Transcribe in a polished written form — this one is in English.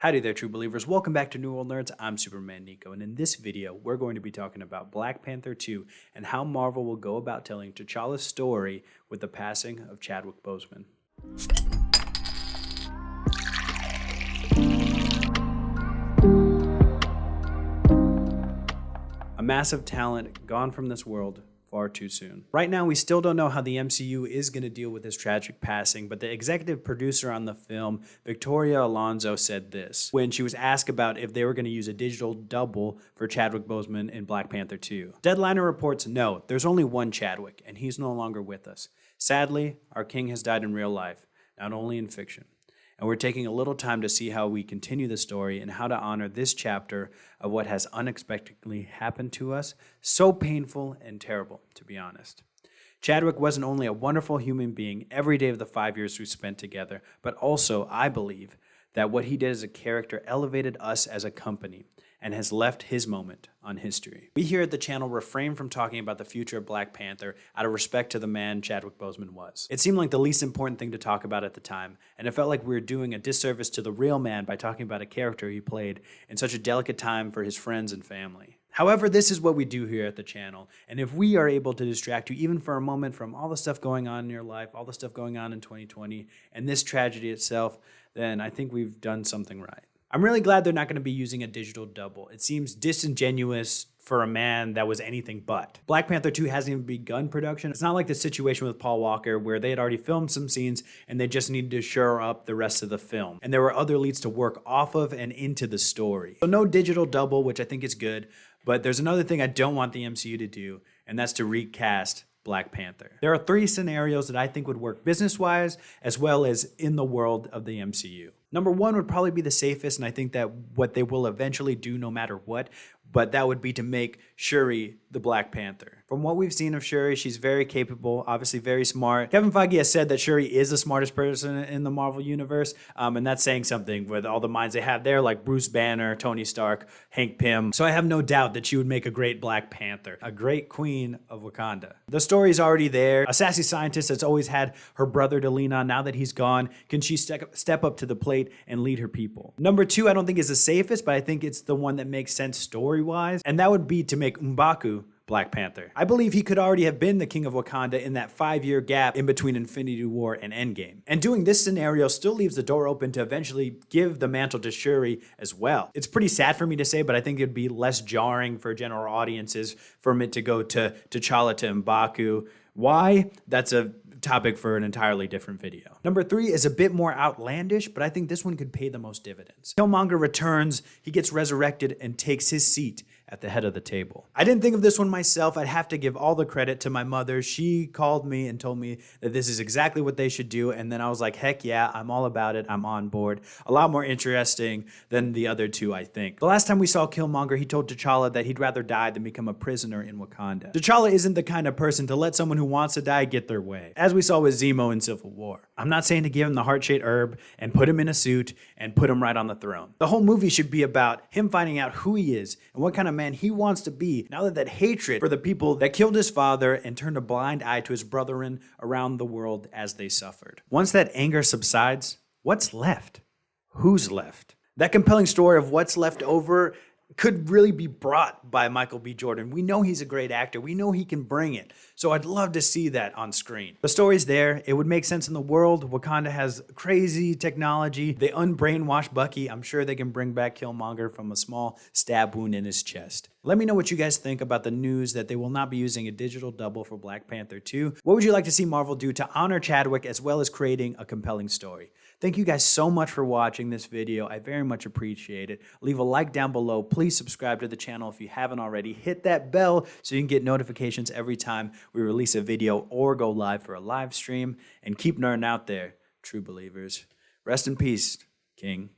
Howdy there, true believers. Welcome back to New World Nerds. I'm Superman Nico, and in this video, we're going to be talking about Black Panther 2 and how Marvel will go about telling T'Challa's story with the passing of Chadwick Boseman. A massive talent gone from this world far too soon. Right now, we still don't know how the MCU is going to deal with his tragic passing, but the executive producer on the film, Victoria Alonso, said this when she was asked about if they were going to use a digital double for Chadwick Boseman in Black Panther 2. Deadliner reports, no, there's only one Chadwick, and he's no longer with us. Sadly, our king has died in real life, not only in fiction. And we're taking a little time to see how we continue the story and how to honor this chapter of what has unexpectedly happened to us. So painful and terrible, to be honest. Chadwick wasn't only a wonderful human being every day of the 5 years we spent together, but also, I believe, that what he did as a character elevated us as a company and has left his moment on history. We here at the channel refrain from talking about the future of Black Panther out of respect to the man Chadwick Boseman was. It seemed like the least important thing to talk about at the time, and it felt like we were doing a disservice to the real man by talking about a character he played in such a delicate time for his friends and family. However, this is what we do here at the channel, and if we are able to distract you even for a moment from all the stuff going on in your life, all the stuff going on in 2020, and this tragedy itself, then I think we've done something right. I'm really glad they're not going to be using a digital double. It seems disingenuous for a man that was anything but. Black Panther 2 hasn't even begun production. It's not like the situation with Paul Walker where they had already filmed some scenes and they just needed to shore up the rest of the film. And there were other leads to work off of and into the story. So no digital double, which I think is good, but there's another thing I don't want the MCU to do, and that's to recast Black Panther. There are three scenarios that I think would work business-wise as well as in the world of the MCU. Number one would probably be the safest, and I think that what they will eventually do no matter what, but that would be to make Shuri the Black Panther. From what we've seen of Shuri, she's very capable, obviously very smart. Kevin Feige has said that Shuri is the smartest person in the Marvel Universe, and that's saying something with all the minds they have there, like Bruce Banner, Tony Stark, Hank Pym. So I have no doubt that she would make a great Black Panther, a great queen of Wakanda. The story's already there. A sassy scientist that's always had her brother to lean on. Now that he's gone, can she step up to the plate and lead her people? Number two, I don't think is the safest, but I think it's the one that makes sense story-wise, and that would be to make M'Baku Black Panther. I believe he could already have been the king of Wakanda in that 5-year gap in between Infinity War and Endgame. And doing this scenario still leaves the door open to eventually give the mantle to Shuri as well. It's pretty sad for me to say, but I think it'd be less jarring for general audiences for it to go to T'Challa to M'Baku. Why? That's a topic for an entirely different video. Number three is a bit more outlandish, but I think this one could pay the most dividends. Killmonger returns, he gets resurrected and takes his seat at the head of the table. I didn't think of this one myself. I'd have to give all the credit to my mother. She called me and told me that this is exactly what they should do, and then I was like, heck yeah, I'm all about it. I'm on board. A lot more interesting than the other two, I think. The last time we saw Killmonger, he told T'Challa that he'd rather die than become a prisoner in Wakanda. T'Challa isn't the kind of person to let someone who wants to die get their way, as we saw with Zemo in Civil War. I'm not saying to give him the heart-shaped herb and put him in a suit and put him right on the throne. The whole movie should be about him finding out who he is and what kind of man he wants to be now that hatred for the people that killed his father and turned a blind eye to his brethren around the world as they suffered. Once that anger subsides, what's left? Who's left? That compelling story of what's left over could really be brought by Michael B. Jordan. We know he's a great actor. We know he can bring it. So I'd love to see that on screen. The story's there. It would make sense in the world. Wakanda has crazy technology. They unbrainwash Bucky. I'm sure they can bring back Killmonger from a small stab wound in his chest. Let me know what you guys think about the news that they will not be using a digital double for Black Panther 2. What would you like to see Marvel do to honor Chadwick as well as creating a compelling story? Thank you guys so much for watching this video. I very much appreciate it. Leave a like down below. Please subscribe to the channel if you haven't already. Hit that bell so you can get notifications every time we release a video or go live for a live stream. And keep nerding out there, true believers. Rest in peace, King.